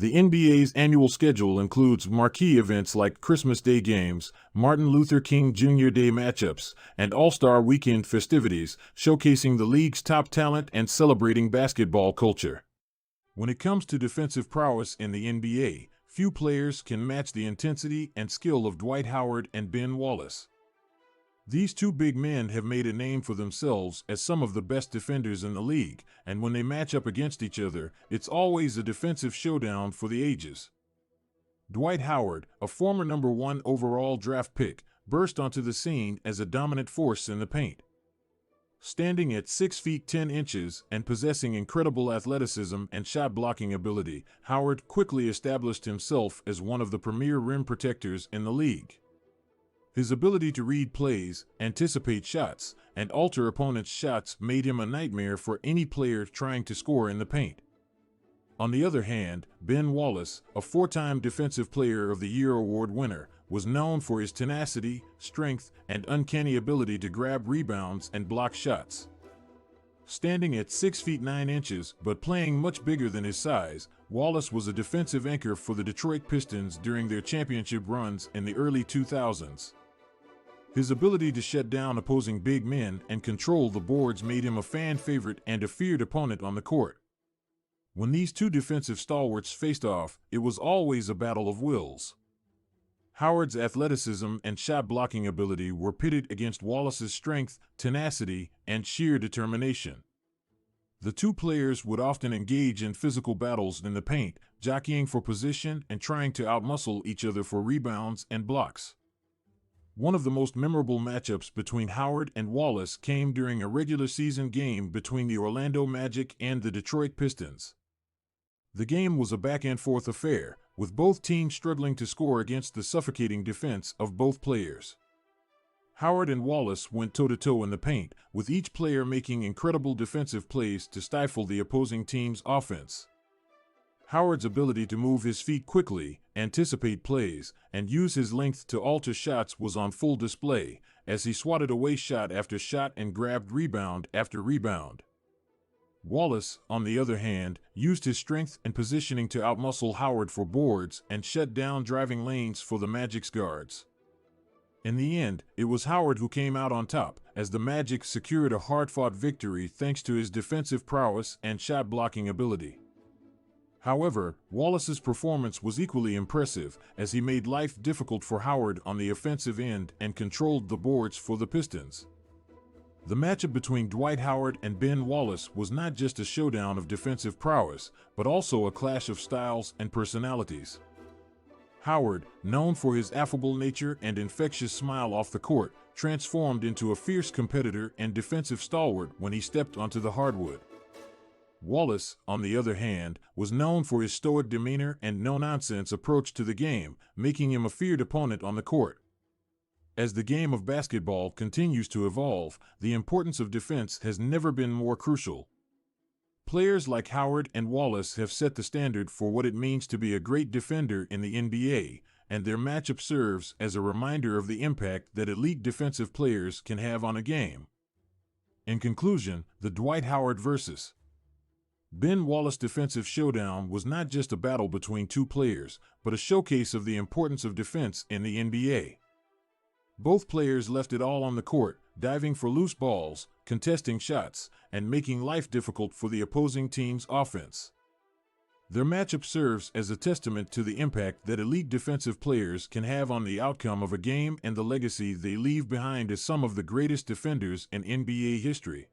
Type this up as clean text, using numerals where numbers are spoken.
The NBA's annual schedule includes marquee events like Christmas Day games, Martin Luther King Jr. Day matchups, and All-Star Weekend festivities, showcasing the league's top talent and celebrating basketball culture. When it comes to defensive prowess in the NBA, few players can match the intensity and skill of Dwight Howard and Ben Wallace. These two big men have made a name for themselves as some of the best defenders in the league, and when they match up against each other, it's always a defensive showdown for the ages. Dwight Howard, a former #1 overall draft pick, burst onto the scene as a dominant force in the paint. Standing at 6 feet 10 inches and possessing incredible athleticism and shot-blocking ability, Howard quickly established himself as one of the premier rim protectors in the league. His ability to read plays, anticipate shots, and alter opponents' shots made him a nightmare for any player trying to score in the paint. On the other hand, Ben Wallace, a 4-time Defensive Player of the Year award winner, was known for his tenacity, strength, and uncanny ability to grab rebounds and block shots. Standing at 6 feet 9 inches but playing much bigger than his size, Wallace was a defensive anchor for the Detroit Pistons during their championship runs in the early 2000s. His ability to shut down opposing big men and control the boards made him a fan favorite and a feared opponent on the court. When these two defensive stalwarts faced off, it was always a battle of wills. Howard's athleticism and shot-blocking ability were pitted against Wallace's strength, tenacity, and sheer determination. The two players would often engage in physical battles in the paint, jockeying for position and trying to outmuscle each other for rebounds and blocks. One of the most memorable matchups between Howard and Wallace came during a regular season game between the Orlando Magic and the Detroit Pistons. The game was a back-and-forth affair, with both teams struggling to score against the suffocating defense of both players. Howard and Wallace went toe-to-toe in the paint, with each player making incredible defensive plays to stifle the opposing team's offense. Howard's ability to move his feet quickly, anticipate plays, and use his length to alter shots was on full display, as he swatted away shot after shot and grabbed rebound after rebound. Wallace, on the other hand, used his strength and positioning to outmuscle Howard for boards and shut down driving lanes for the Magic's guards. In the end, it was Howard who came out on top, as the Magic secured a hard-fought victory thanks to his defensive prowess and shot-blocking ability. However, Wallace's performance was equally impressive, as he made life difficult for Howard on the offensive end and controlled the boards for the Pistons. The matchup between Dwight Howard and Ben Wallace was not just a showdown of defensive prowess, but also a clash of styles and personalities. Howard, known for his affable nature and infectious smile off the court, transformed into a fierce competitor and defensive stalwart when he stepped onto the hardwood. Wallace, on the other hand, was known for his stoic demeanor and no-nonsense approach to the game, making him a feared opponent on the court. As the game of basketball continues to evolve, the importance of defense has never been more crucial. Players like Howard and Wallace have set the standard for what it means to be a great defender in the NBA, and their matchup serves as a reminder of the impact that elite defensive players can have on a game. In conclusion, the Dwight Howard vs. Ben Wallace defensive showdown was not just a battle between two players, but a showcase of the importance of defense in the NBA. Both players left it all on the court, diving for loose balls, contesting shots, and making life difficult for the opposing team's offense. Their matchup serves as a testament to the impact that elite defensive players can have on the outcome of a game and the legacy they leave behind as some of the greatest defenders in NBA history.